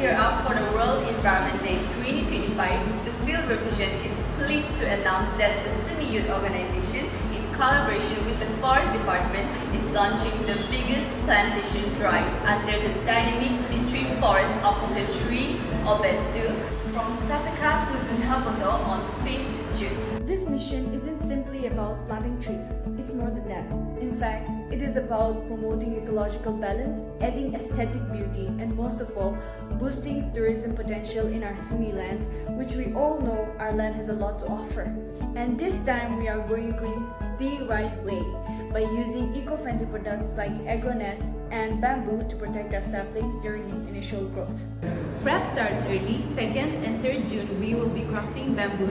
gear up for the World Environment Day 2025, the Silver Vision is pleased to announce that the Semi Youth Organization, in collaboration with the Forest Department, is launching the biggest plantation drives under the dynamic District Forest Officer Sri Obetsu from Sataka to Zunhaboto on 5th June. This mission isn't simply about planting trees, it's more than that. In fact, it is about promoting ecological balance, adding aesthetic beauty, and most of all, boosting tourism potential in our Simi land, which we all know our land has a lot to offer. And this time we are going green the right way by using eco-friendly products like agronets and bamboo to protect our saplings during its initial growth. Prep starts early. 2nd and 3rd June, we will be crafting bamboo